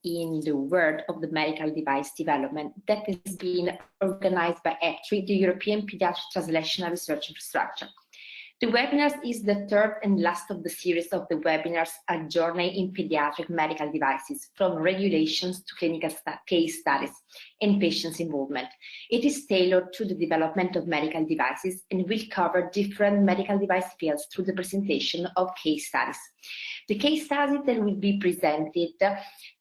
in the world of the medical device development that has been organized by EPTRI, the European Pediatric Translational Research Infrastructure. The webinar is the third and last of the series of the webinars, A Journey in Pediatric Medical Devices, from regulations to clinical case studies and patients' involvement. It is tailored to the development of medical devices and will cover different medical device fields through the presentation of case studies. The case studies that will be presented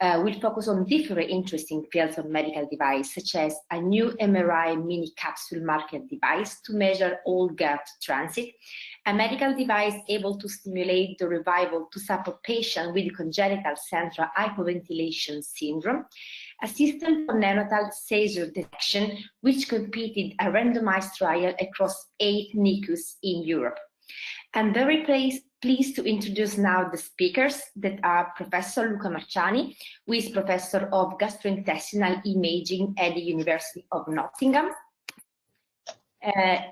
will focus on different interesting fields of medical device, such as a new MRI mini capsule market device to measure all gut transit, a medical device able to stimulate the revival to support patients with congenital central hypoventilation syndrome, a system for neonatal seizure detection, which completed a randomized trial across 8 NICUs in Europe. I'm very pleased to introduce now the speakers that are Professor Luca Marciani, who is Professor of Gastrointestinal Imaging at the University of Nottingham.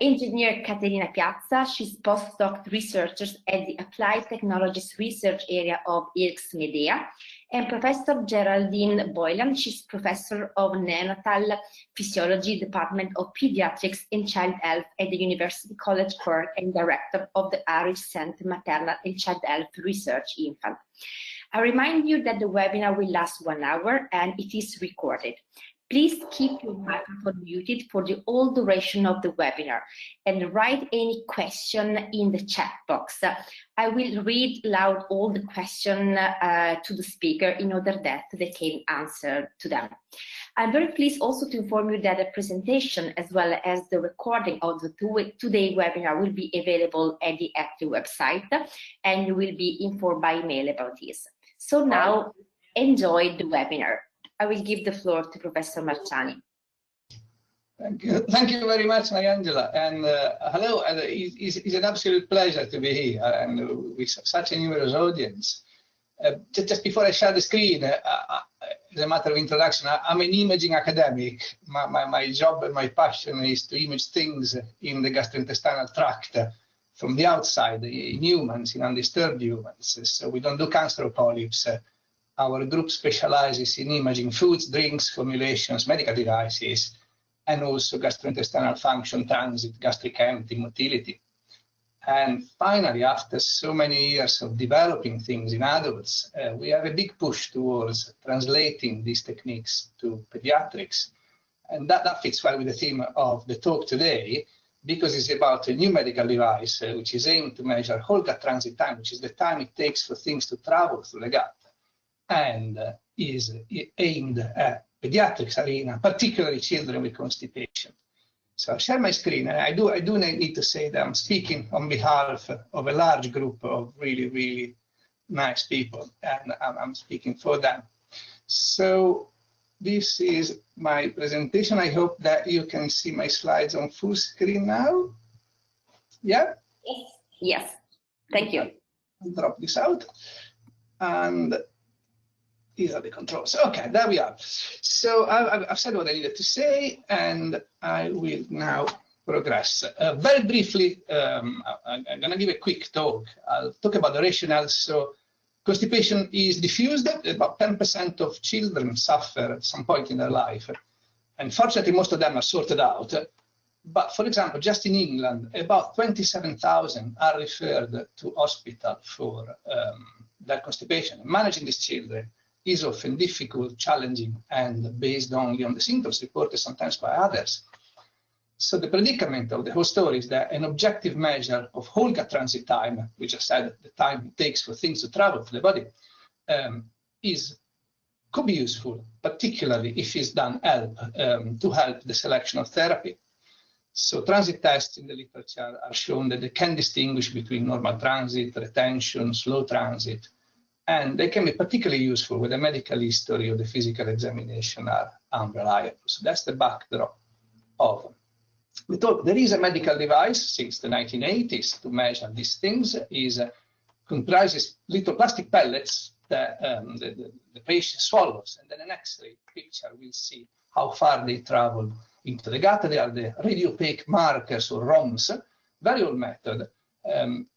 Engineer Caterina Piazza, she's postdoc researcher at the Applied Technologies Research Area of IRCS Medea, and Professor Geraldine Boylan, she's Professor of Neonatal Physiology, Department of Pediatrics and Child Health at the University College Cork and Director of the Irish Centre Maternal and Child Health Research Infant. I remind you that the webinar will last 1 hour and it is recorded. Please keep your microphone muted for the whole duration of the webinar and write any question in the chat box. I will read aloud all the questions to the speaker in order that they can answer to them. I'm very pleased also to inform you that the presentation as well as the recording of the today's webinar will be available at the EPTRI website, and you will be informed by email about this. So now, enjoy the webinar. I will give the floor to Professor Marciani. Thank you very much, Mariangela. And hello, it's an absolute pleasure to be here and with such a numerous audience. Just before I share the screen, as a matter of introduction, I'm an imaging academic. My job and my passion is to image things in the gastrointestinal tract from the outside, in humans, in undisturbed humans. So we don't do cancer or polyps. Our group specializes in imaging foods, drinks, formulations, medical devices, and also gastrointestinal function, transit, gastric empty, motility. And finally, after so many years of developing things in adults, we have a big push towards translating these techniques to pediatrics. And that fits well with the theme of the talk today, because it's about a new medical device which is aimed to measure whole gut transit time, which is the time it takes for things to travel through the gut, and is aimed at pediatrics arena, particularly children with constipation. So I'll share my screen, and I do need to say that I'm speaking on behalf of a large group of really, really nice people, and I'm speaking for them. So this is my presentation. I hope that you can see my slides on full screen now. Yeah? Yes. Thank you. I'll drop this out. And these are the controls. Okay, there we are. So I've said what I needed to say, and I will now progress. Very briefly, I'm going to give a quick talk. I'll talk about the rationale. So constipation is diffused. About 10% of children suffer at some point in their life. And fortunately, most of them are sorted out. But for example, just in England, about 27,000 are referred to hospital for their constipation. Managing these children is often difficult, challenging, and based only on the symptoms reported sometimes by others. So the predicament of the whole story is that an objective measure of whole gut transit time, which I said the time it takes for things to travel through the body, could be useful, particularly if it's done to help the selection of therapy. So transit tests in the literature are shown that they can distinguish between normal transit, retention, slow transit, and they can be particularly useful when the medical history or the physical examination are unreliable. So that's the backdrop of the talk. There is a medical device since the 1980s to measure these things. It comprises little plastic pellets that the patient swallows, and then an X-ray picture will see how far they travel into the gut. They are the radiopaque markers or ROMs, very old method.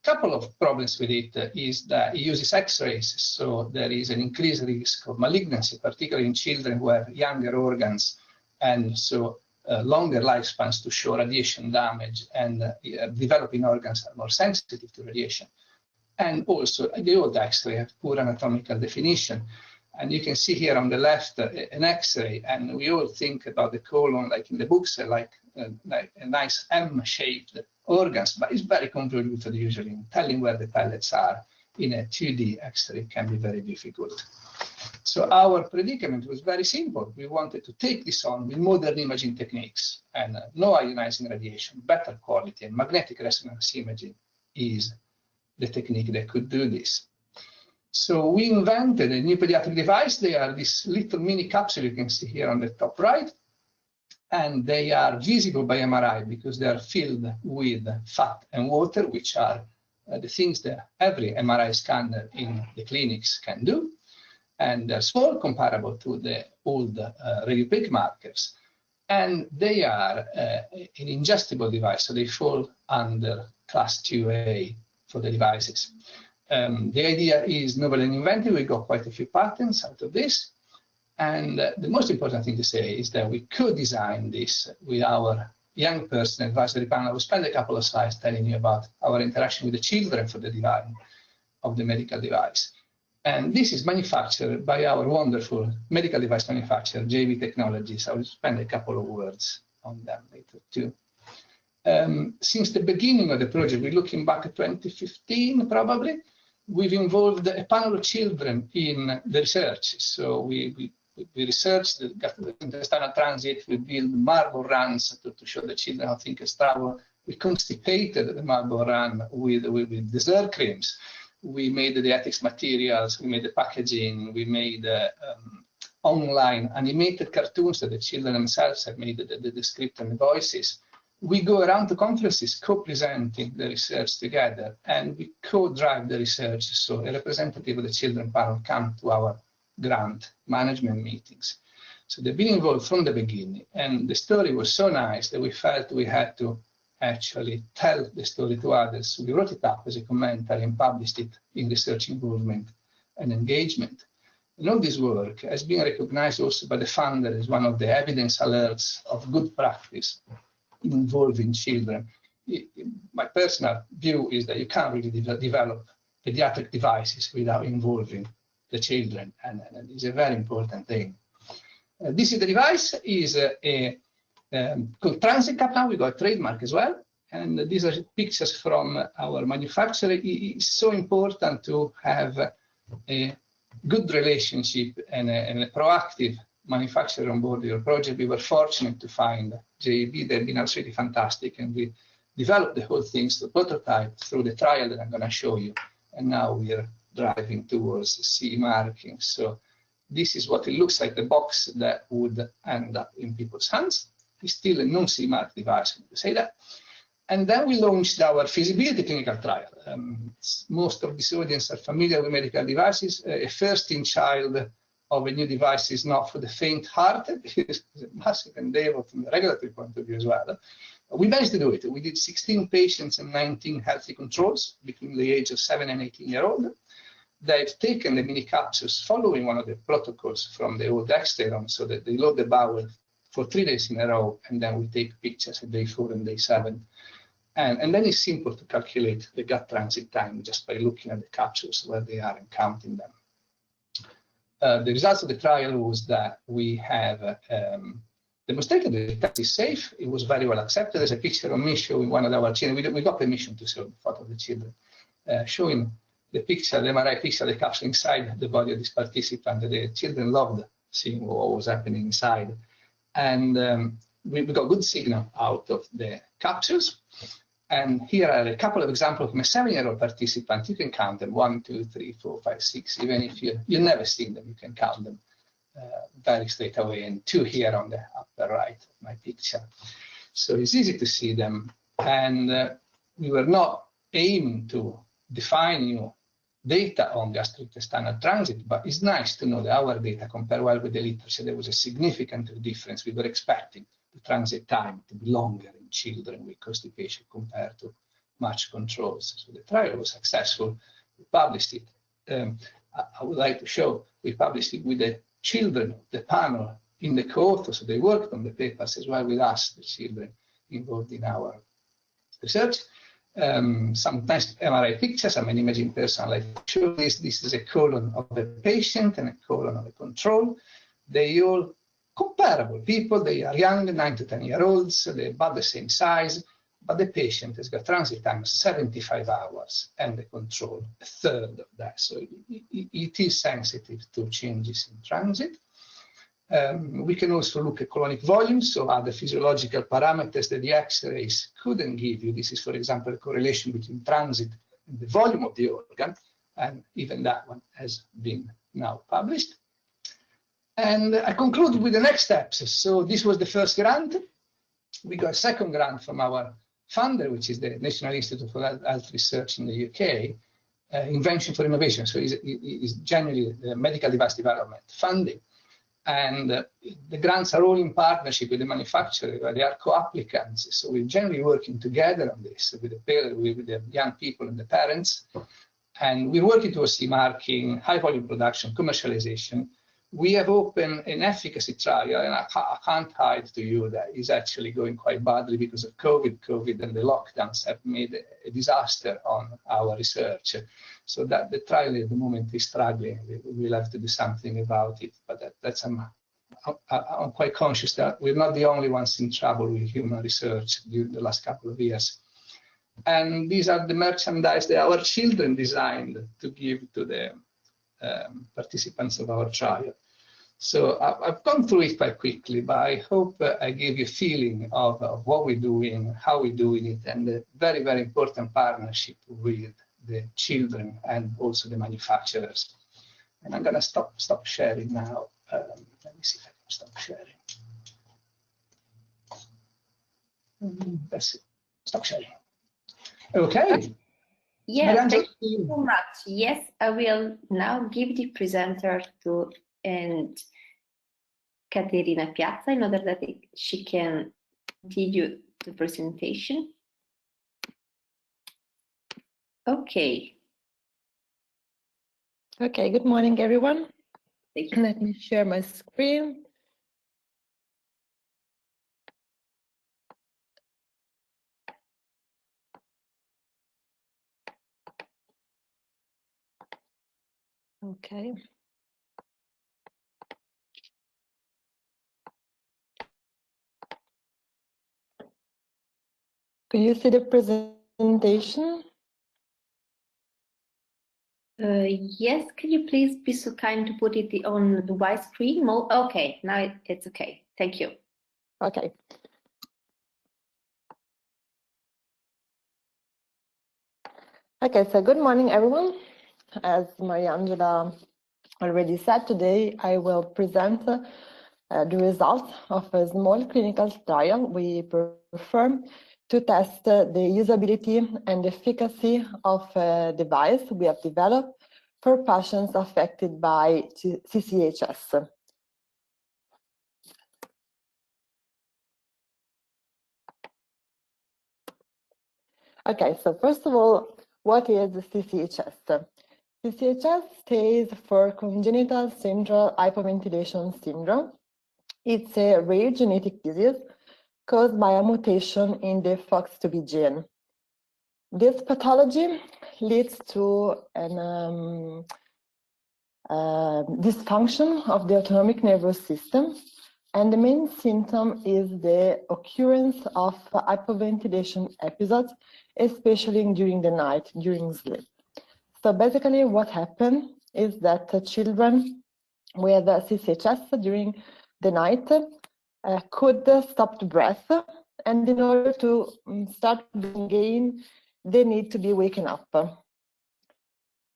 Couple of problems with it is that it uses X-rays, so there is an increased risk of malignancy, particularly in children who have younger organs, and so longer lifespans to show radiation damage, and developing organs are more sensitive to radiation. And also, the old X-ray have poor anatomical definition. And you can see here on the left an X-ray, and we all think about the colon, like in the books, like a nice M-shaped organs, but it's very convoluted usually. Telling where the pellets are in a 2D X-ray can be very difficult. So our predicament was very simple. We wanted to take this on with modern imaging techniques, and no ionizing radiation, better quality, and magnetic resonance imaging is the technique that could do this. So we invented a new pediatric device. They are this little mini capsule you can see here on the top right, and they are visible by MRI because they are filled with fat and water, which are the things that every MRI scanner in the clinics can do. And they're small, comparable to the old radiopaque markers. And they are an ingestible device, so they fall under class 2A for the devices. The idea is novel and inventive. We got quite a few patents out of this. And the most important thing to say is that we could design this with our young person advisory panel. We'll spend a couple of slides telling you about our interaction with the children for the design of the medical device. And this is manufactured by our wonderful medical device manufacturer, JV Technologies. I will spend a couple of words on them later too. Since the beginning of the project, we're looking back at 2015 probably, we've involved a panel of children in the research. So we researched the intestinal transit, we built marble runs to show the children how thinkers travel. We constipated the marble run with dessert creams. We made the ethics materials, we made the packaging, we made online animated cartoons that the children themselves have made the script and the voices. We go around to conferences co-presenting the research together, and we co-drive the research. So a representative of the children panel come to our grant management meetings. So they've been involved from the beginning, and the story was so nice that we felt we had to actually tell the story to others. So we wrote it up as a commentary and published it in Research Involvement and Engagement. And all this work has been recognized also by the funder as one of the evidence alerts of good practice involving children. My personal view is that you can't really develop pediatric devices without involving the children, and it's a very important thing. This is the device, is called Transit Cap now. We got a trademark as well, and these are pictures from our manufacturer. It's so important to have a good relationship and a proactive manufacturer on board your project. We were fortunate to find JB. They've been absolutely fantastic, and we developed the whole thing to prototype through the trial that I'm going to show you, and now we're driving towards CE marking. So this is what it looks like, the box that would end up in people's hands. It's still a non-CE mark device, to say that. And then we launched our feasibility clinical trial. Most of this audience are familiar with medical devices. A first-in-child of a new device is not for the faint-hearted. It's a massive endeavor from the regulatory point of view as well. We managed to do it. We did 16 patients and 19 healthy controls between the age of 7 and 18-year-old. They've taken the mini capsules following one of the protocols from the old Dexteron, so that they load the bowel for 3 days in a row, and then we take pictures at day 4 and day 7. And then it's simple to calculate the gut transit time just by looking at the capsules where they are and counting them. The results of the trial was that we have demonstrated that the test is safe. It was very well accepted. There's a picture of me showing one of our children. We got permission to show the photo of the children, showing the picture, the MRI picture, the capsule inside the body of this participant. The children loved seeing what was happening inside. And we got good signal out of the capsules. And here are a couple of examples from a 7-year-old participant. You can count them, 1, 2, 3, 4, 5, 6. Even if you've never seen them, you can count them very straight away. And 2 here on the upper right of my picture. So it's easy to see them. And we were not aiming to define new data on gastrointestinal transit, but it's nice to know that our data compare well with the literature. There was a significant difference. We were expecting the transit time to be longer in children with constipation compared to much controls. So the trial was successful. We published it. I would like to show, we published it with the children, the panel in the co-author, so they worked on the papers as well with us, the children involved in our research. Some nice MRI pictures, I'm an imaging person, like to show this. This is a colon of the patient and a colon of the control. They all comparable people, they are young, 9 to 10-year-olds, they're about the same size, but the patient has got transit time of 75 hours and the control a third of that. So it is sensitive to changes in transit. We can also look at colonic volumes, so other physiological parameters that the X-rays couldn't give you. This is, for example, a correlation between transit and the volume of the organ, and even that one has been now published. And I conclude with the next steps. So this was the first grant. We got a second grant from our funder, which is the National Institute for Health Research in the UK, Invention for Innovation. So it's generally the medical device development funding. And the grants are all in partnership with the manufacturer. They are co-applicants. So we're generally working together on this with the young people and the parents. And we're working towards CE marking, high volume production, commercialization. We have opened an efficacy trial, and I can't hide to you that it's actually going quite badly because of COVID. COVID and the lockdowns have made a disaster on our research. So that the trial at the moment is struggling. We'll have to do something about it. But I'm quite conscious that we're not the only ones in trouble with human research during the last couple of years. And these are the merchandise that our children designed to give to the participants of our trial. So I've gone through it quite quickly, but I hope I gave you a feeling of what we're doing, how we're doing it, and the very, very important partnership with the children and also the manufacturers. And I'm going to stop sharing now. Let me see if I can stop sharing. That's it. Stop sharing. Okay. Yes, thank you so much. Yes, I will now give the presenter to Caterina Piazza in order that she can continue the presentation. Okay. Okay, good morning, everyone. Let me share my screen. Okay. Can you see the presentation? Yes, can you please be so kind to put it on the widescreen mode? Okay, now it's okay. Thank you. Okay. Okay, so good morning, everyone. As Mariangela already said, today I will present the results of a small clinical trial we performed to test the usability and efficacy of a device we have developed for patients affected by CCHS. Okay, so first of all, what is CCHS? CCHS stands for Congenital Central Hypoventilation Syndrome. It's a rare genetic disease caused by a mutation in the FOXP2 gene. This pathology leads to an dysfunction of the autonomic nervous system, and the main symptom is the occurrence of hypoventilation episodes, especially during the night, during sleep. So basically what happened is that children with CCHS during the night could stop the breath, and in order to start again, they need to be waken up.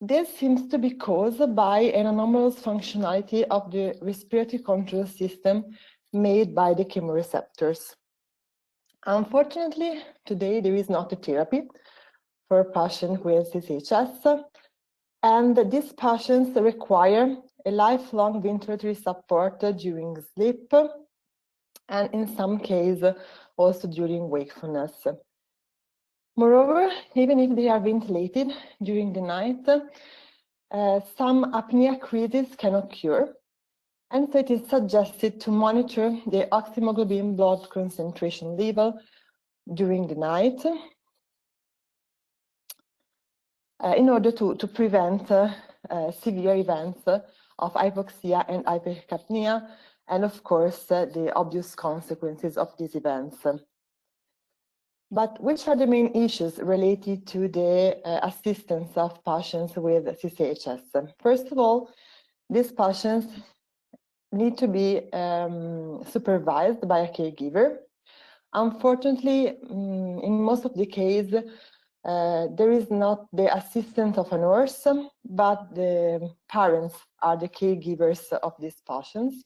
This seems to be caused by an anomalous functionality of the respiratory control system made by the chemoreceptors. Unfortunately, today there is not a therapy for patients with CCHS, and these patients require a lifelong ventilatory support during sleep, and in some cases also during wakefulness. Moreover, even if they are ventilated during the night, some apnea crises can occur, and so it is suggested to monitor the oxyhemoglobin blood concentration level during the night in order to prevent severe events of hypoxia and hypercapnia, and of course the obvious consequences of these events. But which are the main issues related to the assistance of patients with CCHS? First of all, these patients need to be supervised by a caregiver. Unfortunately, in most of the cases, there is not the assistance of a nurse, but the parents are the caregivers of these patients.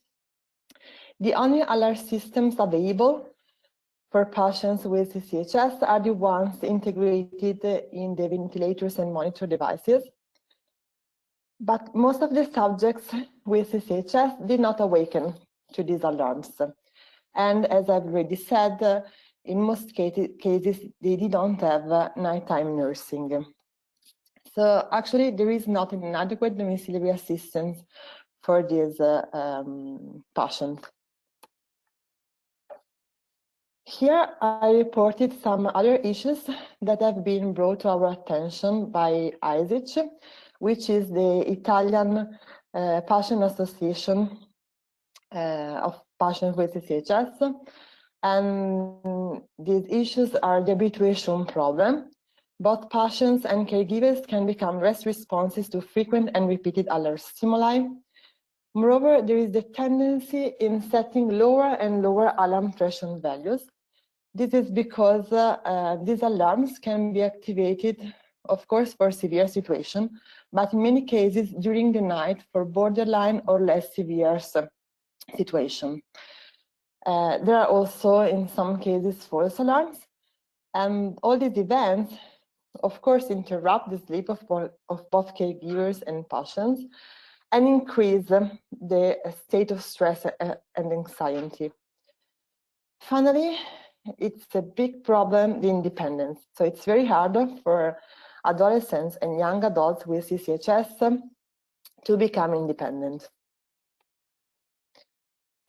The only alert systems available for patients with CCHS are the ones integrated in the ventilators and monitor devices. But most of the subjects with CCHS did not awaken to these alarms. And as I've already said, in most cases, they didn't have nighttime nursing. So actually, there is not an adequate domiciliary assistance for these patients. Here, I reported some other issues that have been brought to our attention by ISIC, which is the Italian Patient Association of patients with CCHS. And these issues are the habituation problem. Both patients and caregivers can become less responsive to frequent and repeated alert stimuli. Moreover, there is the tendency in setting lower and lower alarm threshold values. This is because these alarms can be activated, of course, for severe situations, but in many cases during the night for borderline or less severe situations. There are also, in some cases, false alarms, and all these events, of course, interrupt the sleep of both caregivers and patients and increase the state of stress and anxiety. Finally, it's a big problem, the independence. So it's very hard for adolescents and young adults with CCHS to become independent.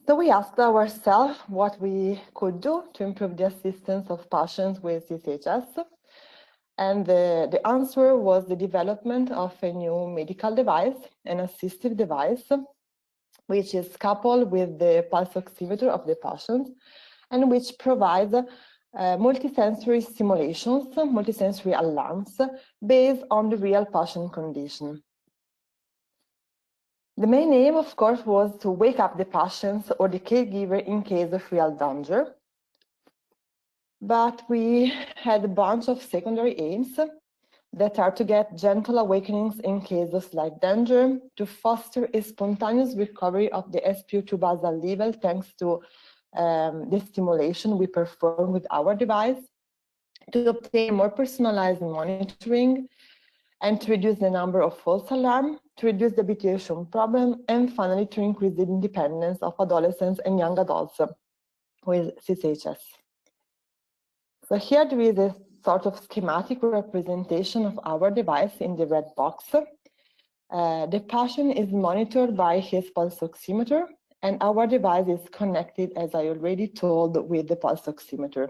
So we asked ourselves what we could do to improve the assistance of patients with CCHS. And the answer was the development of a new medical device, an assistive device, which is coupled with the pulse oximeter of the patient, and which provides multisensory stimulations, multisensory alarms, based on the real patient condition. The main aim, of course, was to wake up the patients or the caregiver in case of real danger. But we had a bunch of secondary aims that are to get gentle awakenings in case of slight danger, to foster a spontaneous recovery of the SpO2 basal level thanks to the stimulation we perform with our device, to obtain more personalized monitoring, and to reduce the number of false alarms, to reduce the habituation problem, and finally to increase the independence of adolescents and young adults with CCHS. So here there is a sort of schematic representation of our device in the red box. The patient is monitored by his pulse oximeter, and our device is connected, as I already told, with the pulse oximeter.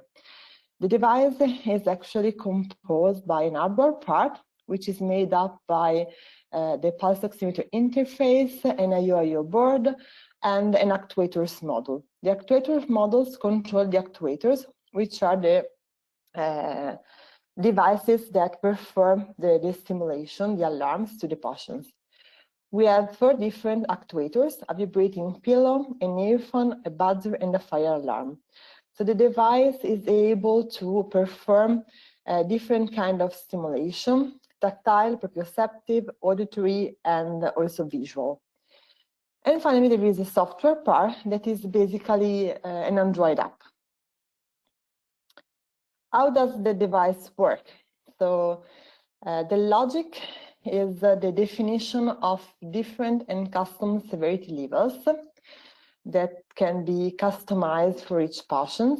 The device is actually composed by an hardware part, which is made up by the pulse oximeter interface, an IO board, and an actuators module. The actuators modules control the actuators, which are the devices that perform the stimulation, the alarms to the patients. We have 4 different actuators: a vibrating pillow, an earphone, a buzzer, and a fire alarm. So the device is able to perform different kind of stimulation: tactile, proprioceptive, auditory, and also visual. And finally, there is a software part that is basically an Android app. How does the device work? So the logic is the definition of different and custom severity levels that can be customized for each patient.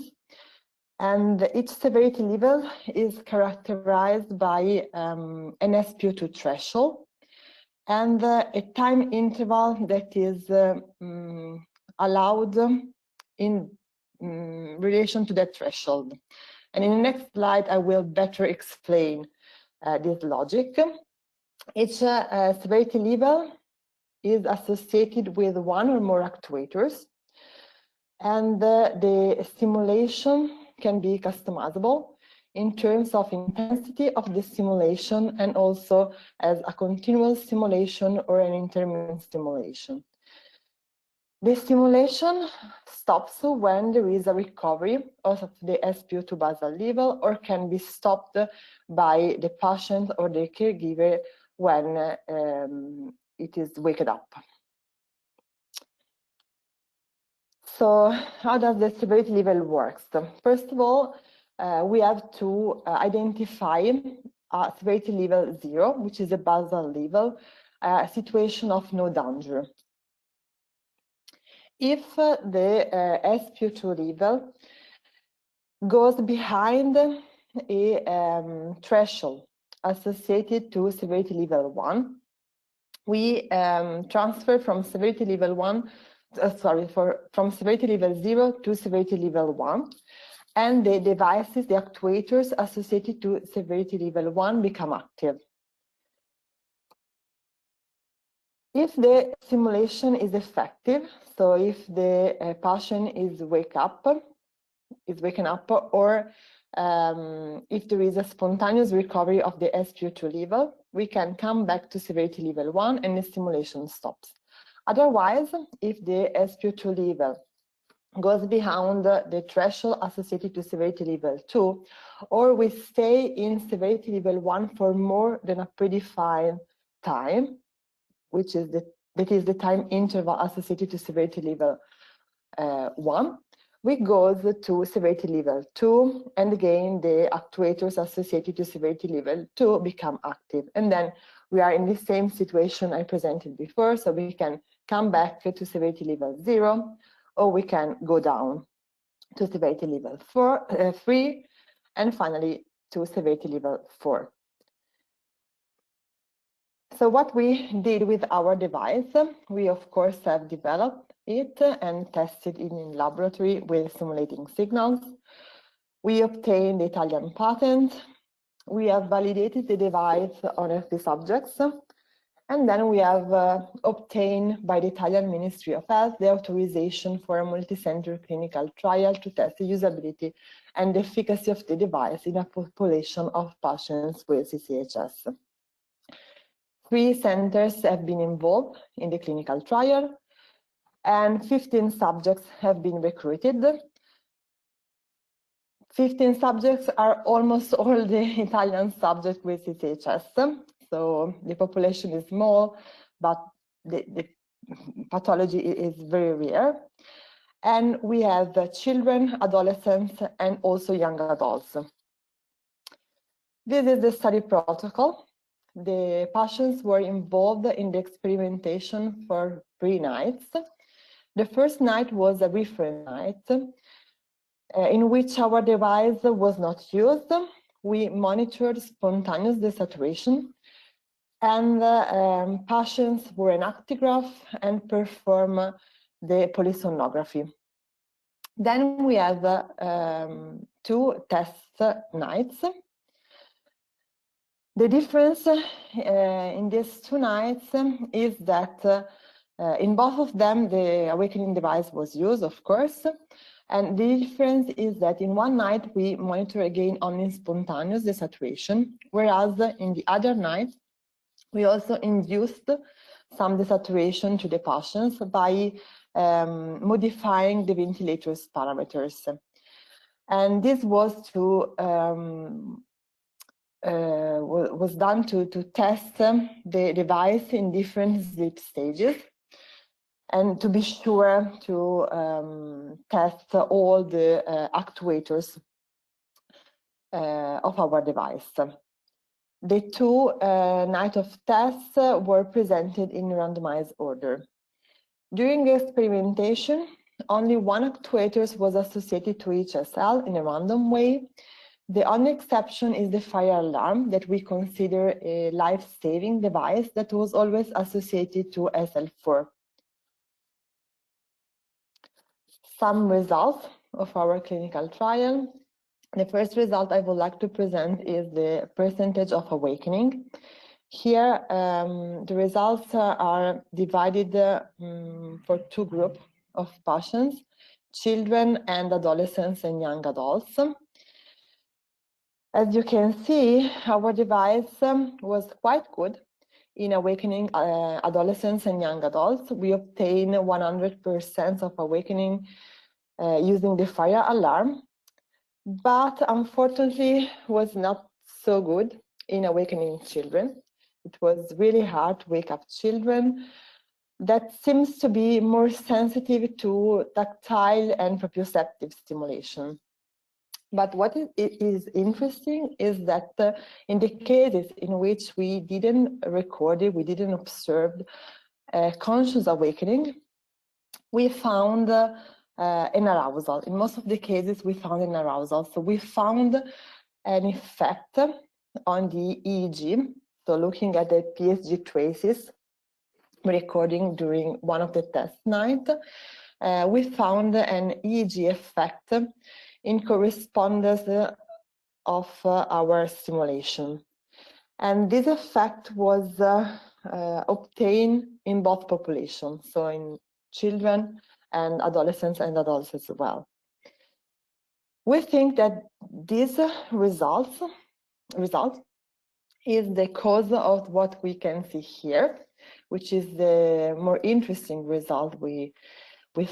And each severity level is characterized by an SpO2 threshold and a time interval that is allowed in relation to that threshold. And in the next slide, I will better explain this logic. Each severity level is associated with one or more actuators, and the stimulation can be customizable in terms of intensity of the stimulation and also as a continuous stimulation or an intermittent stimulation. The stimulation stops when there is a recovery of the SpO2 basal level or can be stopped by the patient or the caregiver when it is waked up. So how does the severity level work? First of all, we have to identify a severity level 0, which is a basal level, a situation of no danger. If the SpO2 level goes behind a threshold associated to severity level 1, we transfer from severity level 1 from severity level 0 to severity level 1, and the devices, the actuators associated to severity level 1 become active. If the stimulation is effective, so if the patient is waken up, or if there is a spontaneous recovery of the SpO2 level, we can come back to severity level 1 and the stimulation stops. Otherwise, if the SpO2 level goes beyond the threshold associated to severity level 2, or we stay in severity level 1 for more than a predefined time, which is the time interval associated to severity level 1, we go to severity level 2, and again the actuators associated to severity level 2 become active, and then we are in the same situation I presented before, so we can come back to severity level 0, or we can go down to severity level 3, and finally to severity level 4. So what we did with our device, we of course have developed it and tested it in laboratory with stimulating signals. We obtained the Italian patent. We have validated the device on healthy subjects. And then we have obtained by the Italian Ministry of Health the authorization for a multi-center clinical trial to test the usability and the efficacy of the device in a population of patients with CCHS. 3 centers have been involved in the clinical trial, and 15 subjects have been recruited. 15 subjects are almost all the Italian subjects with CCHS. So the population is small, but the pathology is very rare. And we have children, adolescents, and also young adults. This is the study protocol. The patients were involved in the experimentation for 3 nights. The first night was a reference night in which our device was not used. We monitored spontaneous desaturation, and patients were in actigraph and perform the polysomnography. Then we have 2 test nights. The difference in these 2 nights is that in both of them, the awakening device was used, of course. And the difference is that in one night, we monitor again only spontaneous desaturation, whereas in the other night, we also induced some desaturation to the patients by modifying the ventilator's parameters. And this was done to test the device in different sleep stages, and to be sure to test all the actuators of our device. The 2 nights of tests were presented in randomized order. During the experimentation, only one actuator was associated to each SL in a random way. The only exception is the fire alarm that we consider a life-saving device that was always associated to SL4. Some results of our clinical trial. The first result I would like to present is the percentage of awakening. Here, the results are divided for two groups of patients, children and adolescents and young adults. As you can see, our device was quite good in awakening adolescents and young adults. We obtained 100% of awakening using the fire alarm, but unfortunately was not so good in awakening children. It was really hard to wake up children that seems to be more sensitive to tactile and proprioceptive stimulation. But what is interesting is that in the cases in which we didn't record it, we didn't observe conscious awakening, we found an arousal. In most of the cases, we found an arousal. So we found an effect on the EEG. So looking at the PSG traces recording during one of the test nights, we found an EEG effect in correspondence of our stimulation. And this effect was obtained in both populations, so in children and adolescents and adults as well. We think that this result is the cause of what we can see here, which is the more interesting result we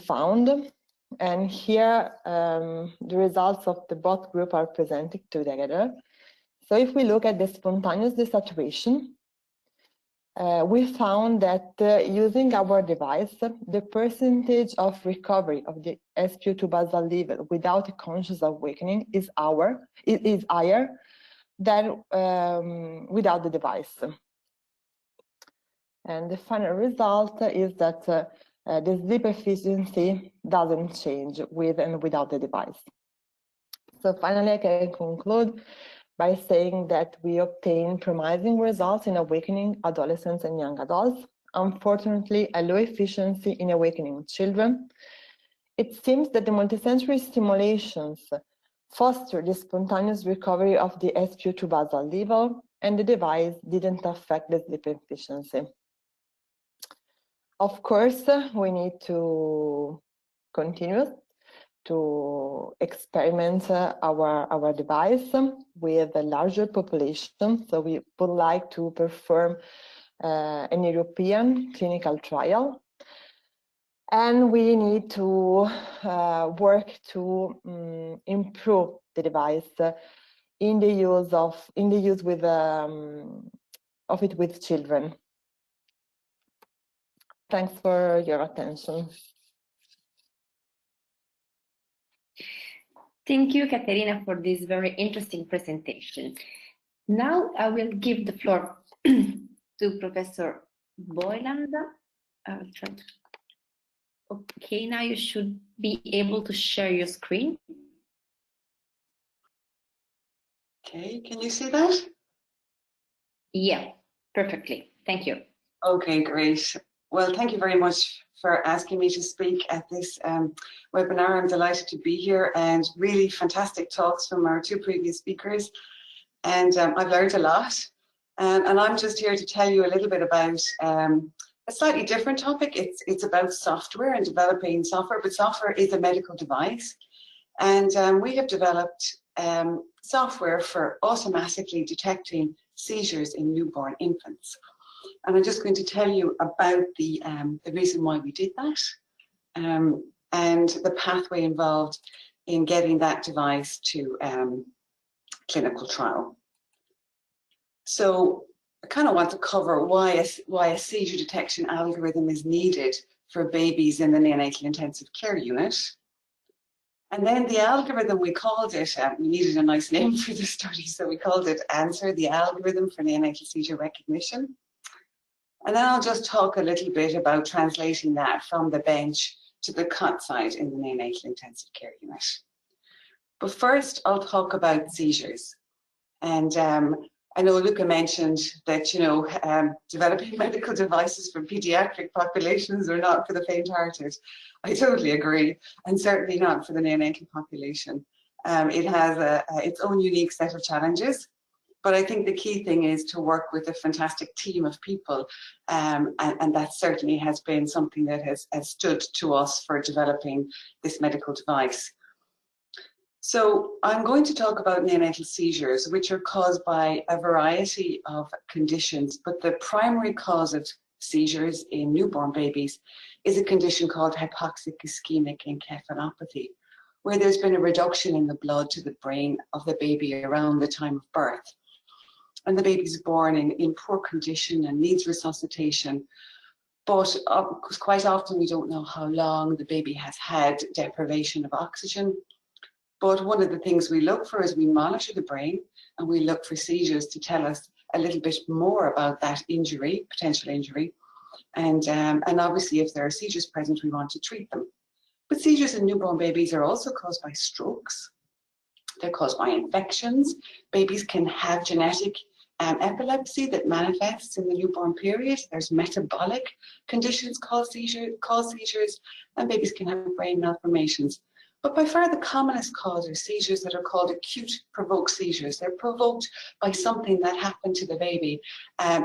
found. And here, the results of the both groups are presented together. So if we look at the spontaneous desaturation, we found that using our device, the percentage of recovery of the SpO2 basal level without a conscious awakening is higher than without the device. And the final result is that the sleep efficiency doesn't change with and without the device. So finally, I can conclude by saying that we obtain promising results in awakening adolescents and young adults. Unfortunately, a low efficiency in awakening children. It seems that the multisensory stimulations foster the spontaneous recovery of the SpO2 basal level, and the device didn't affect the sleep efficiency. Of course, we need to continue to experiment our device with a larger population. So we would like to perform an European clinical trial. And we need to work to improve the device in the use of it with children. Thanks for your attention. Thank you, Caterina, for this very interesting presentation. Now I will give the floor to Professor Boyland. Okay, now you should be able to share your screen. Okay, can you see that? Yeah, perfectly. Thank you. Okay, great. Well, thank you very much for asking me to speak at this webinar. I'm delighted to be here, and really fantastic talks from our two previous speakers. And I've learned a lot. And I'm just here to tell you a little bit about a slightly different topic. It's about software and developing software, but software is a medical device. And we have developed software for automatically detecting seizures in newborn infants. And I'm just going to tell you about the reason why we did that and the pathway involved in getting that device to clinical trial. So I kind of want to cover why a seizure detection algorithm is needed for babies in the neonatal intensive care unit. And then the algorithm, we called it, we needed a nice name for the study, so we called it ANSER, the algorithm for neonatal seizure recognition. And then I'll just talk a little bit about translating that from the bench to the Cot-side in the neonatal intensive care unit. But first, I'll talk about seizures. And I know Luca mentioned that, you know, developing medical devices for pediatric populations are not for the faint-hearted. I totally agree, and certainly not for the neonatal population. It has its own unique set of challenges, but I think the key thing is to work with a fantastic team of people, and that certainly has been something that has stood to us for developing this medical device. So I'm going to talk about neonatal seizures, which are caused by a variety of conditions, but the primary cause of seizures in newborn babies is a condition called hypoxic ischemic encephalopathy, where there's been a reduction in the blood to the brain of the baby around the time of birth. And the baby's born in poor condition and needs resuscitation. But quite often we don't know how long the baby has had deprivation of oxygen. But one of the things we look for is we monitor the brain, and we look for seizures to tell us a little bit more about that injury, potential injury. And obviously if there are seizures present, we want to treat them. But seizures in newborn babies are also caused by strokes. They're caused by infections. Babies can have genetic epilepsy that manifests in the newborn period. There's metabolic conditions cause seizures, and babies can have brain malformations. But by far the commonest cause are seizures that are called acute provoked seizures. They're provoked by something that happened to the baby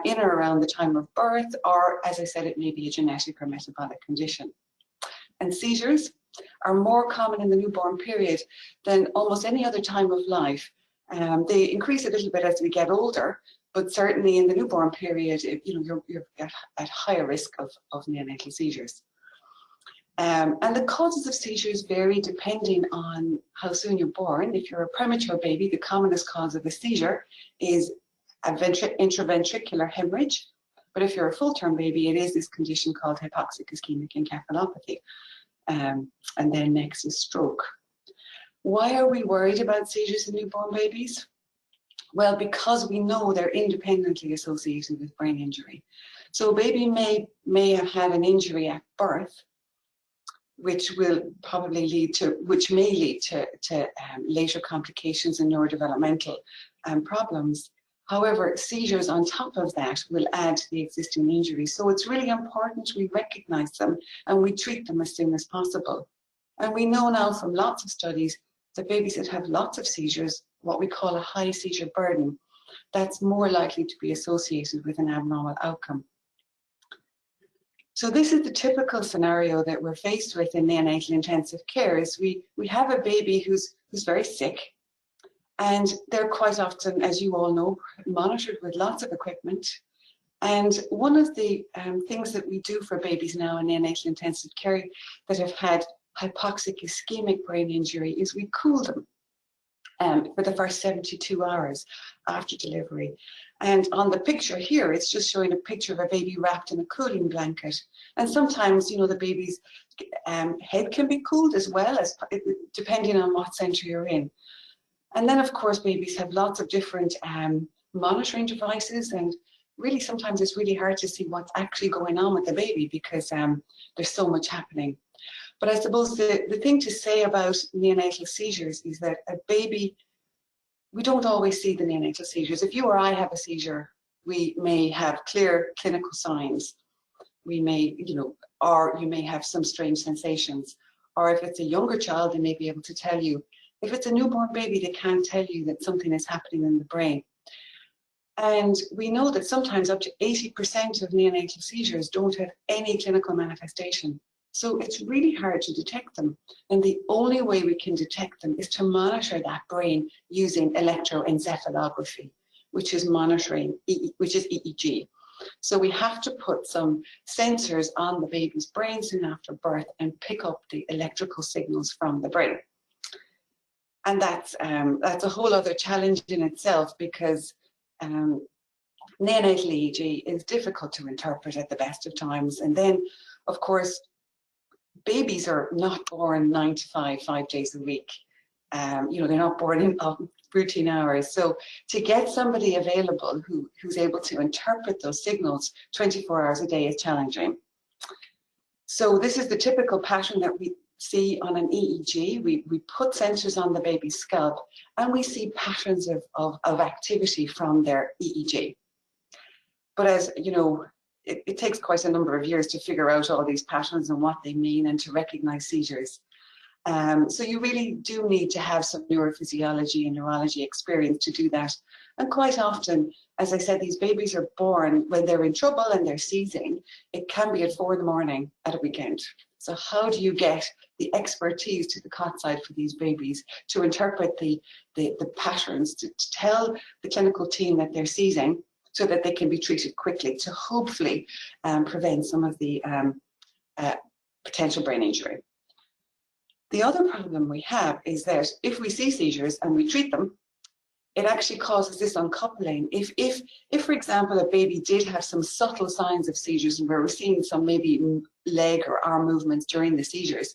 in or around the time of birth, or as I said, it may be a genetic or metabolic condition. And seizures are more common in the newborn period than almost any other time of life. They increase a little bit as we get older, but certainly in the newborn period, you're at higher risk of neonatal seizures. And the causes of seizures vary depending on how soon you're born. If you're a premature baby, the commonest cause of a seizure is a intraventricular hemorrhage. But if you're a full-term baby, it is this condition called hypoxic ischemic encephalopathy. And then next is stroke. Why are we worried about seizures in newborn babies? Well, because we know they're independently associated with brain injury. So a baby may have had an injury at birth, which will probably lead to, which may lead to later complications and neurodevelopmental problems. However, seizures on top of that will add to the existing injury. So it's really important we recognize them and we treat them as soon as possible. And we know now from lots of studies that babies that have lots of seizures, what we call a high seizure burden, that's more likely to be associated with an abnormal outcome. So this is the typical scenario that we're faced with in neonatal intensive care. Is we have a baby who's very sick, and they're quite often, as you all know, monitored with lots of equipment. And one of the things that we do for babies now in neonatal intensive care that have had hypoxic ischemic brain injury is we cool them for the first 72 hours after delivery. And on the picture here, it's just showing a picture of a baby wrapped in a cooling blanket. And sometimes, you know, the baby's head can be cooled as well, as depending on what center you're in. And then, of course, babies have lots of different monitoring devices, and really sometimes it's really hard to see what's actually going on with the baby because there's so much happening. But I suppose the thing to say about neonatal seizures is that a baby, we don't always see the neonatal seizures. If you or I have a seizure, we may have clear clinical signs. We may, or you may have some strange sensations. Or if it's a younger child, they may be able to tell you. If it's a newborn baby, they can't tell you that something is happening in the brain. And we know that sometimes up to 80% of neonatal seizures don't have any clinical manifestation. So it's really hard to detect them. And the only way we can detect them is to monitor that brain using electroencephalography, which is monitoring, which is EEG. So we have to put some sensors on the baby's brain soon after birth and pick up the electrical signals from the brain. And that's a whole other challenge in itself because neonatal EEG is difficult to interpret at the best of times. And then, of course, babies are not born 9 to 5 days a week. They're not born in routine hours. So to get somebody available who's able to interpret those signals 24 hours a day is challenging. So this is the typical pattern that we see on an EEG. We put sensors on the baby's scalp and we see patterns of activity from their EEG. But as you know, it takes quite a number of years to figure out all these patterns and what they mean and to recognize seizures. So you really do need to have some neurophysiology and neurology experience to do that. And quite often, as I said, these babies are born when they're in trouble and they're seizing. It can be at 4 in the morning at a weekend. So how do you get the expertise to the Cot-side for these babies to interpret the patterns, to tell the clinical team that they're seizing so that they can be treated quickly to hopefully prevent some of the potential brain injury. The other problem we have is that if we see seizures and we treat them, it actually causes this uncoupling. If for example, a baby did have some subtle signs of seizures and where we're seeing some maybe leg or arm movements during the seizures,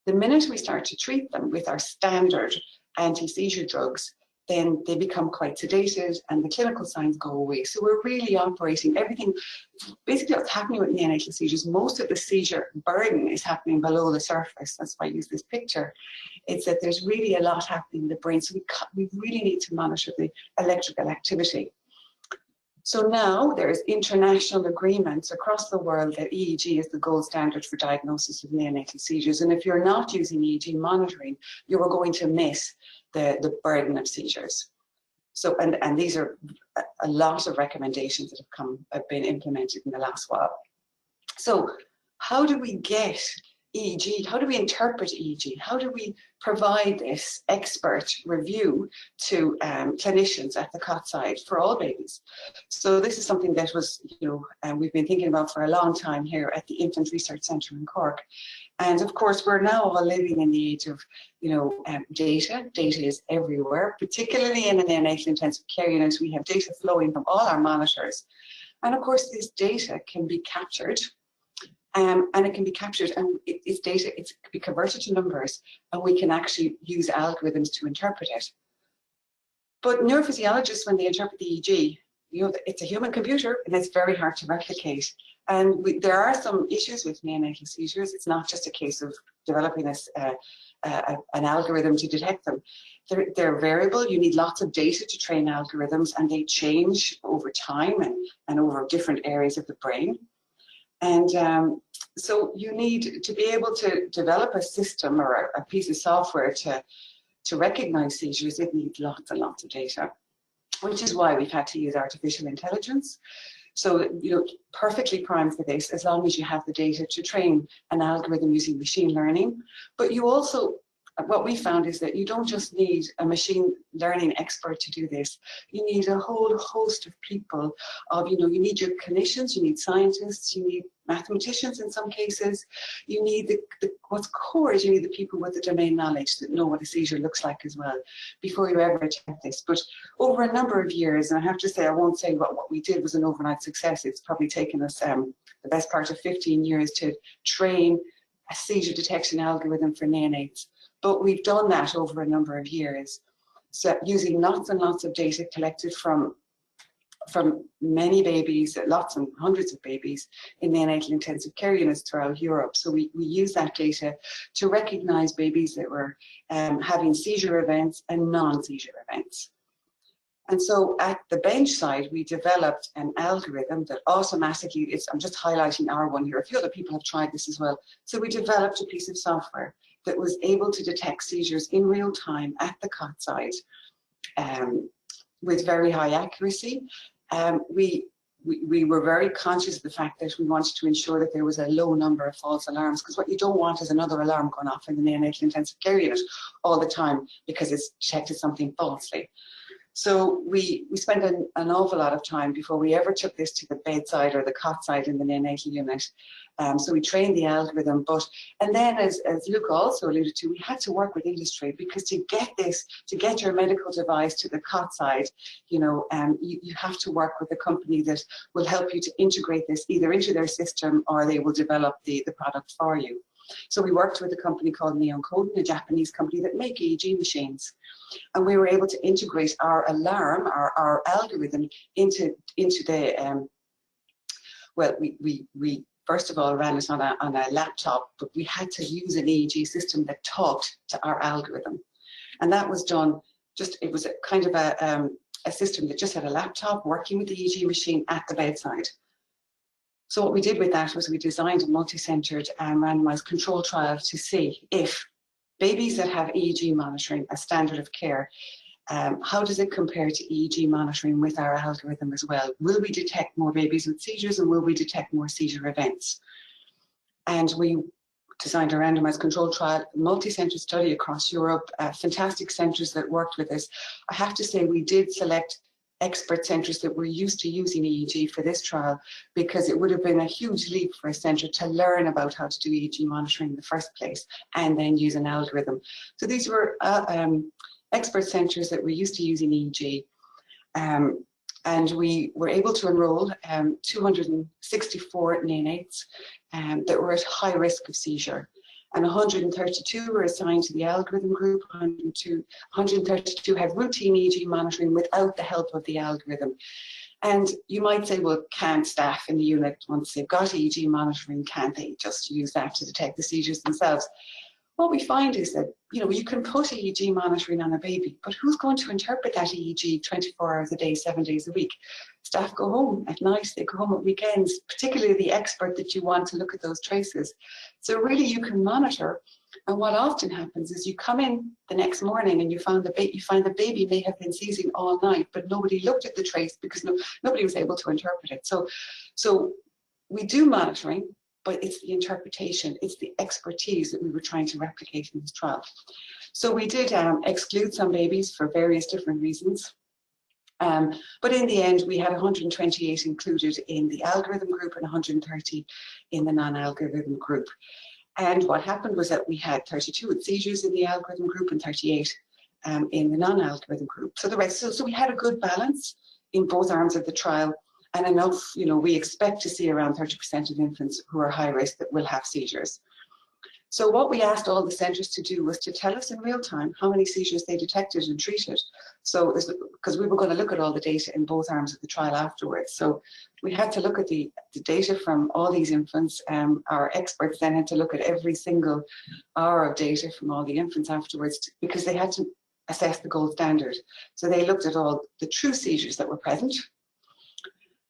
the minute we start to treat them with our standard anti-seizure drugs, then they become quite sedated and the clinical signs go away. So we're really operating everything. Basically what's happening with neonatal seizures, most of the seizure burden is happening below the surface. That's why I use this picture. It's that there's really a lot happening in the brain. So we really need to monitor the electrical activity. So now there's international agreements across the world that EEG is the gold standard for diagnosis of neonatal seizures. And if you're not using EEG monitoring, you're going to miss the burden of seizures. So, and these are a lot of recommendations that have been implemented in the last while. So how do we get EEG? How do we interpret EEG? How do we provide this expert review to clinicians at the Cot-side for all babies? So this is something that was, we've been thinking about for a long time here at the Infant Research Centre in Cork. And of course, we're now all living in the age of, data. Data is everywhere, particularly in the neonatal intensive care units. We have data flowing from all our monitors. And of course, this data can be captured. And it can be captured and it's data, it can be converted to numbers and we can actually use algorithms to interpret it. But neurophysiologists, when they interpret the EEG, it's a human computer and it's very hard to replicate. And there are some issues with neonatal seizures. It's not just a case of developing an algorithm to detect them. They're variable. You need lots of data to train algorithms and they change over time and over different areas of the brain. And so you need to be able to develop a system or a piece of software to recognize seizures. It needs lots and lots of data, which is why we've had to use artificial intelligence. So, perfectly primed for this, as long as you have the data to train an algorithm using machine learning. But you also, what we found is that you don't just need a machine learning expert to do this. You need a whole host of people you need your clinicians, you need scientists, you need mathematicians in some cases. You need what's core is you need the people with the domain knowledge that know what a seizure looks like as well before you ever attempt this. But over a number of years, and I have to say, I won't say what we did was an overnight success. It's probably taken us the best part of 15 years to train a seizure detection algorithm for neonates. But we've done that over a number of years. So using lots and lots of data collected from many babies, lots and hundreds of babies in neonatal intensive care units throughout Europe. So we use that data to recognize babies that were having seizure events and non-seizure events. And so at the bench side, we developed an algorithm that automatically, I'm just highlighting our one here. A few other people have tried this as well. So we developed a piece of software that was able to detect seizures in real time at the Cot-side with very high accuracy. We were very conscious of the fact that we wanted to ensure that there was a low number of false alarms, because what you don't want is another alarm going off in the neonatal intensive care unit all the time because it's detected something falsely. So we spent an awful lot of time before we ever took this to the bedside or the Cot-side in the neonatal unit. So we trained the algorithm, and then as Luke also alluded to, we had to work with industry, because to get your medical device to the Cot-side, you have to work with a company that will help you to integrate this either into their system or they will develop the product for you. So we worked with a company called Neonatal, a Japanese company that make EEG machines. And we were able to integrate our alarm, our algorithm into the, we first of all ran it on a laptop, but we had to use an EEG system that talked to our algorithm. And that was done it was a kind of a system that just had a laptop working with the EEG machine at the bedside. So what we did with that was we designed a multi-centered randomized control trial to see if babies that have EEG monitoring as standard of care, how does it compare to EEG monitoring with our algorithm as well? Will we detect more babies with seizures, and will we detect more seizure events? And we designed a randomized control trial, multi-center study across Europe, fantastic centers that worked with us. I have to say we did select expert centers that were used to using EEG for this trial, because it would have been a huge leap for a center to learn about how to do EEG monitoring in the first place and then use an algorithm. So these were expert centers that were used to using EEG, and we were able to enroll 264 neonates that were at high risk of seizure, and 132 were assigned to the algorithm group. 132 had routine EEG monitoring without the help of the algorithm. And you might say, well, can't staff in the unit, once they've got EEG monitoring, can't they just use that to detect the seizures themselves? What we find is that, you can put EEG monitoring on a baby, but who's going to interpret that EEG 24 hours a day, 7 days a week? Staff go home at night, they go home at weekends, particularly the expert that you want to look at those traces. So really you can monitor, and what often happens is you come in the next morning and you find the baby may have been seizing all night, but nobody looked at the trace because nobody was able to interpret it. So we do monitoring, but it's the interpretation, it's the expertise that we were trying to replicate in this trial. So we did exclude some babies for various different reasons. But in the end, we had 128 included in the algorithm group and 130 in the non-algorithm group. And what happened was that we had 32 with seizures in the algorithm group and 38 in the non-algorithm group. So the rest, so we had a good balance in both arms of the trial, and enough, we expect to see around 30% of infants who are high risk that will have seizures. So what we asked all the centres to do was to tell us in real time how many seizures they detected and treated. So, because we were going to look at all the data in both arms of the trial afterwards. So we had to look at the data from all these infants. Our experts then had to look at every single hour of data from all the infants afterwards, because they had to assess the gold standard. So they looked at all the true seizures that were present.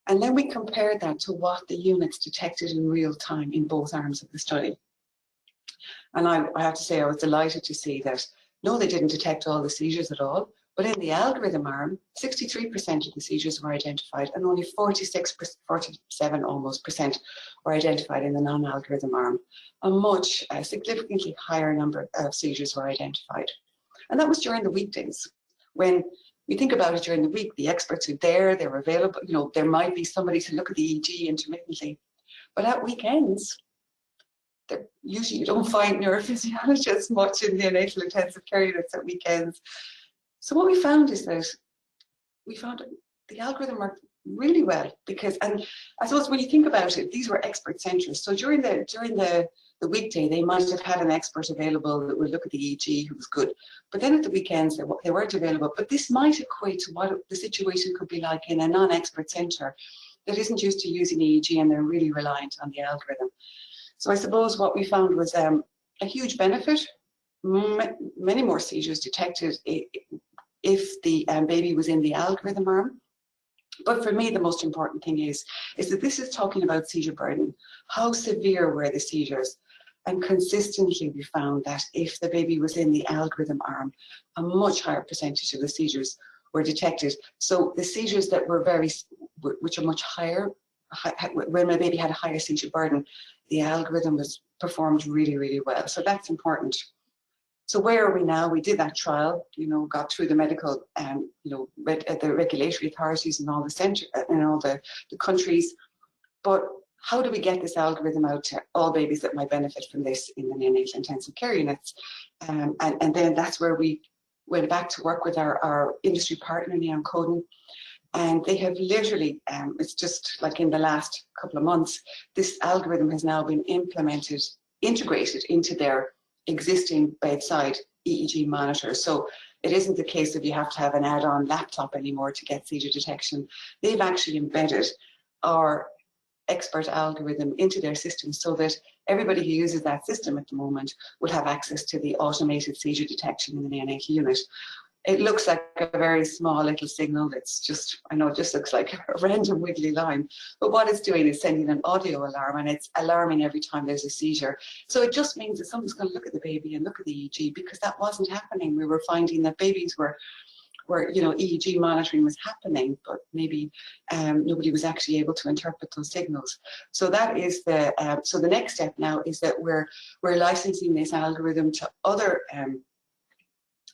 And then we compared that to what the units detected in real time in both arms of the study. And I have to say, I was delighted to see that, no, they didn't detect all the seizures at all, but in the algorithm arm, 63% of the seizures were identified, and only 47 almost percent were identified in the non-algorithm arm. A significantly higher number of seizures were identified. And that was during the weekdays. When we think about it during the week, the experts are there, they're available, there might be somebody to look at the EEG intermittently. But at weekends, usually you don't find neurophysiologists much in neonatal intensive care units at weekends. So what we found is that the algorithm worked really well, because, and I suppose when you think about it, these were expert centres. So during the weekday, they might have had an expert available that would look at the EEG who was good. But then at the weekends, they weren't available. But this might equate to what the situation could be like in a non-expert centre that isn't used to using EEG, and they're really reliant on the algorithm. So I suppose what we found was a huge benefit, many more seizures detected if the baby was in the algorithm arm. But for me, the most important thing is that this is talking about seizure burden. How severe were the seizures? And consistently we found that if the baby was in the algorithm arm, a much higher percentage of the seizures were detected. So the seizures that were which are much higher, when a baby had a higher seizure burden, the algorithm was performed really, really well. So that's important. So where are we now? We did that trial, got through the medical, the regulatory authorities and all the centre and all the countries. But how do we get this algorithm out to all babies that might benefit from this in the neonatal intensive care units? And then that's where we went back to work with our industry partner, Neonatal. And they have literally, it's just like in the last couple of months, this algorithm has now been integrated into their existing bedside EEG monitor. So it isn't the case that you have to have an add-on laptop anymore to get seizure detection. They've actually embedded our expert algorithm into their system so that everybody who uses that system at the moment will have access to the automated seizure detection in the neonatal unit. It looks like a very small little signal. It's just, I know it just looks like a random wiggly line, but what it's doing is sending an audio alarm, and it's alarming every time there's a seizure. So it just means that someone's going to look at the baby and look at the EEG, because that wasn't happening. We were finding that babies were EEG monitoring was happening, but maybe nobody was actually able to interpret those signals. So that is the so the next step now is that we're licensing this algorithm to other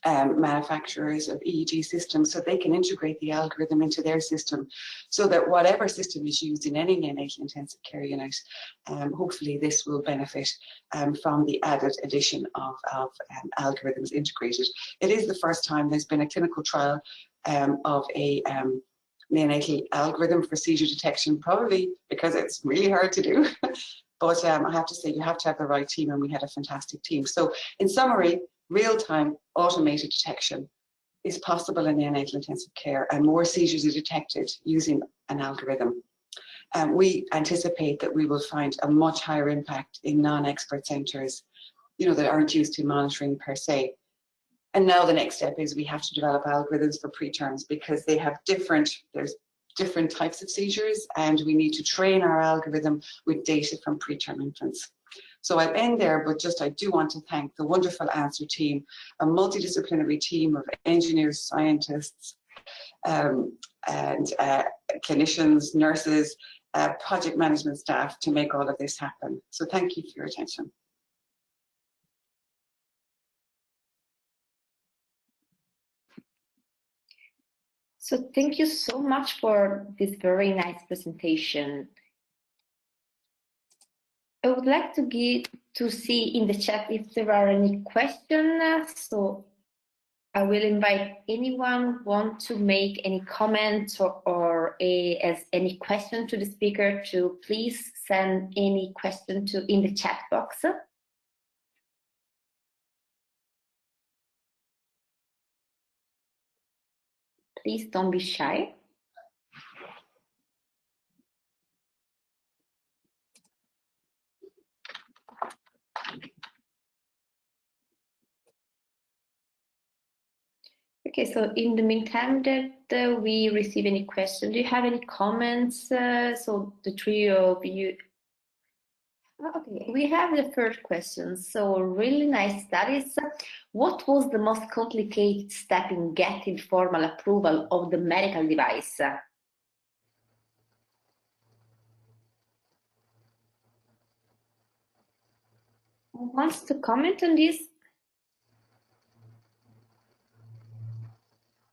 manufacturers of EEG systems, so they can integrate the algorithm into their system, so that whatever system is used in any neonatal intensive care unit, hopefully this will benefit from the added addition of algorithms integrated. It is the first time there's been a clinical trial of a neonatal algorithm for seizure detection, probably because it's really hard to do. But I have to say, you have to have the right team, and we had a fantastic team. So in summary, real-time automated detection is possible in neonatal intensive care, and more seizures are detected using an algorithm. We anticipate that we will find a much higher impact in non-expert centres, that aren't used to monitoring per se. And now the next step is we have to develop algorithms for preterms, because they have there's different types of seizures, and we need to train our algorithm with data from preterm infants. So I'll end there, but I do want to thank the wonderful ANSER team, a multidisciplinary team of engineers, scientists, and clinicians, nurses, project management staff to make all of this happen. So thank you for your attention. So thank you so much for this very nice presentation. I would like to see in the chat if there are any questions. So I will invite anyone want to make any comments or as any question to the speaker to please send any question in the chat box. Please don't be shy. Okay, so in the meantime that we receive any questions, do you have any comments? So the three of you. Okay, we have the first question. So really nice studies. What was the most complicated step in getting formal approval of the medical device? Who wants to comment on this?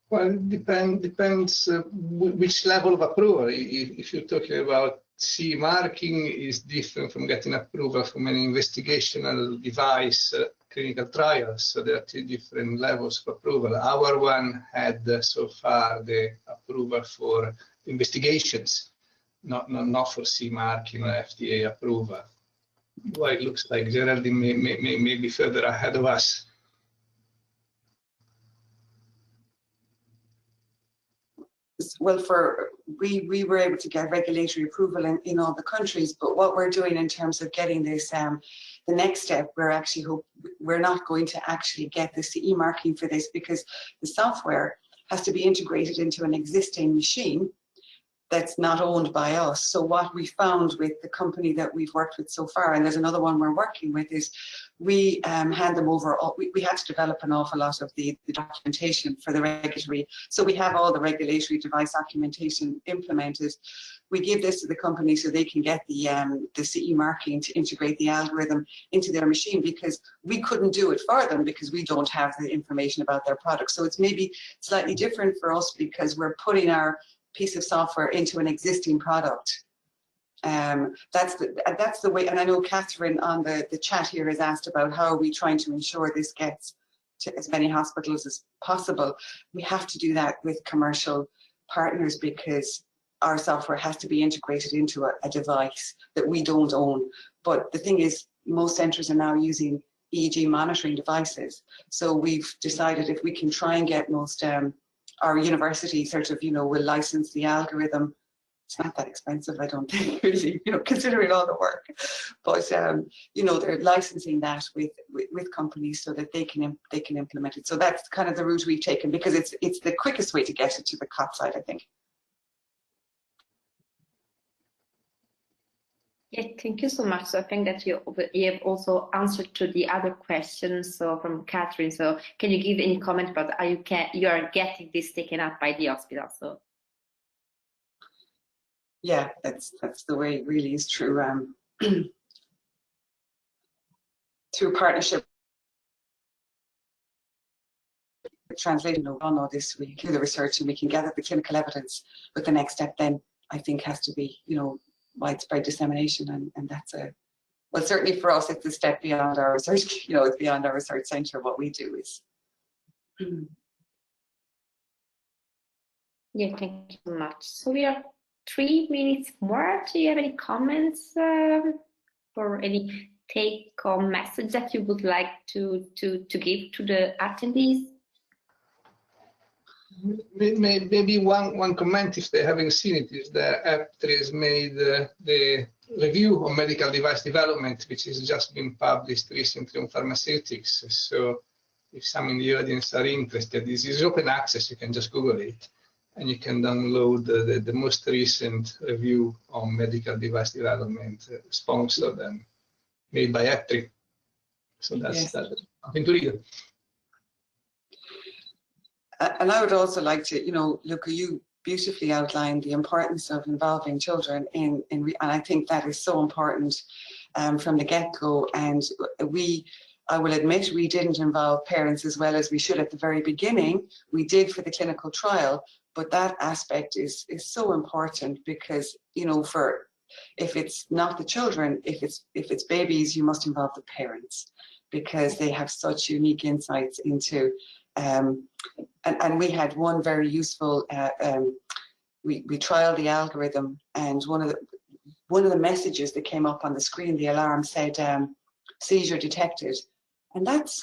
Well, it depends which level of approval. If you're talking about CE marking, is different from getting approval from an investigational device clinical trials. So there are two different levels of approval. Our one had so far the approval for investigations, not for CE marking or FDA approval. Well, it looks like Geraldine may be further ahead of us. Well, we were able to get regulatory approval in all the countries, but what we're doing in terms of getting this, the next step, we're not going to actually get the CE marking for this, because the software has to be integrated into an existing machine that's not owned by us. So what we found with the company that we've worked with so far, and there's another one we're working with, is we hand them over, we had to develop an awful lot of the documentation for the regulatory. So we have all the regulatory device documentation implemented. We give this to the company so they can get the CE marking to integrate the algorithm into their machine, because we couldn't do it for them because we don't have the information about their product. So it's maybe slightly different for us because we're putting our piece of software into an existing product. That's the way, and I know Catherine on the chat here has asked about how are we trying to ensure this gets to as many hospitals as possible. We have to do that with commercial partners because our software has to be integrated into a device that we don't own. But the thing is, most centres are now using EEG monitoring devices. So we've decided if we can try and get most our university sort of, will license the algorithm it's not that expensive, I don't think, really, you know, considering all the work. But you know, they're licensing that with companies so that they can implement it. So that's kind of the route we've taken, because it's the quickest way to get it to the Cot-side, I think. Yeah, thank you so much. So I think that you have also answered to the other questions. So from Catherine, so can you give any comment about how you are getting this taken up by the hospital? So yeah, that's the way it really is through through partnership. Translation, we'll know this, we do the research and we can gather the clinical evidence, but the next step then I think has to be, you know, widespread dissemination, and that's well, certainly for us it's a step beyond our research, you know, it's beyond our research centre. What we do is yeah, thank you so much. So we are 3 minutes more. Do you have any comments or any take-home message that you would like to give to the attendees? Maybe one comment, if they haven't seen it, is that EPTRI has made the review on medical device development, which has just been published recently on pharmaceutics. So if some in the audience are interested, this is open access, you can just Google it, and you can download the most recent review on medical device development, sponsored and made by EPTRI. So that's something to read. And I would also like to, you know, Luca, you beautifully outlined the importance of involving children and I think that is so important from the get-go. And I will admit, we didn't involve parents as well as we should at the very beginning. We did for the clinical trial, but that aspect is so important, because, you know, if it's not the children, if it's babies, you must involve the parents, because they have such unique insights into. And we had one very useful. We trialed the algorithm, and one of the messages that came up on the screen, the alarm said seizure detected, and that's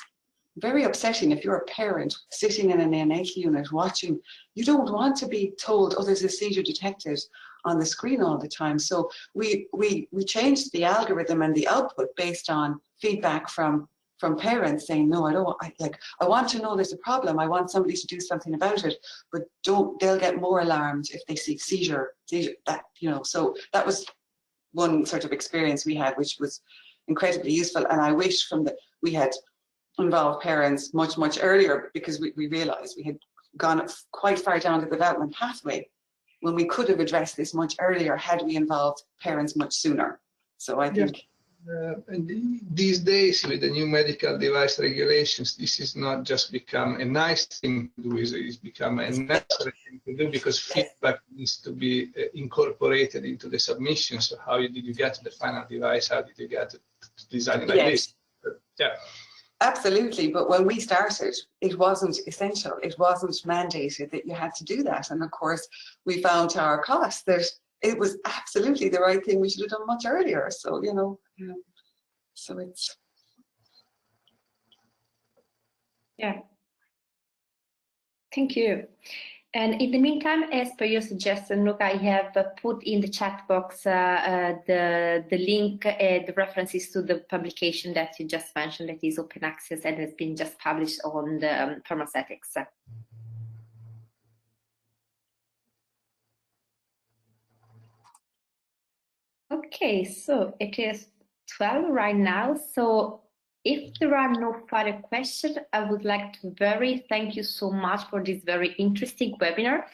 very upsetting. If you're a parent sitting in a neonatal unit watching, you don't want to be told, oh, there's a seizure detected on the screen all the time. So we changed the algorithm and the output based on feedback from parents saying, no, I want to know there's a problem. I want somebody to do something about it, but they'll get more alarmed if they see seizure, that, you know. So that was one sort of experience we had, which was incredibly useful. And I wish we had involved parents much earlier, because we realized we had gone quite far down the development pathway when we could have addressed this much earlier had we involved parents much sooner. So I think. And these days, with the new medical device regulations, this is not just become a nice thing to do, it's become a necessary thing to do, because feedback needs to be incorporated into the submission. So how did you get to the final device? How did you get to design it like this? Yeah. Absolutely, but when we started, it wasn't essential. It wasn't mandated that you had to do that. And of course, we found to our cost that it was absolutely the right thing. We should have done much earlier. So, you know, so it's. Yeah. Thank you. And in the meantime, as per your suggestion, look, I have put in the chat box the link, the references to the publication that you just mentioned, that is open access and has been just published on the pharmaceutics. Okay, so it is 12 right now. So if there are no further questions, I would like to thank you so much for this very interesting webinar.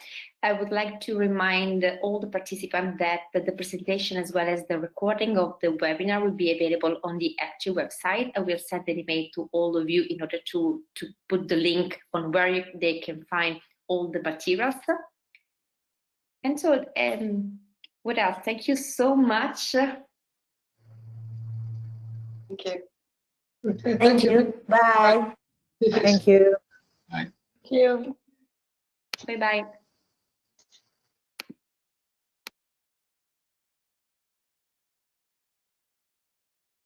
I would like to remind all the participants that the presentation as well as the recording of the webinar will be available on the EPTRI website. I will send an email to all of you in order to put the link on where they can find all the materials. And so, what else? Thank you so much. Thank you. Okay, Thank you. Bye. Yes. Thank you. Bye. Thank you. Bye-bye.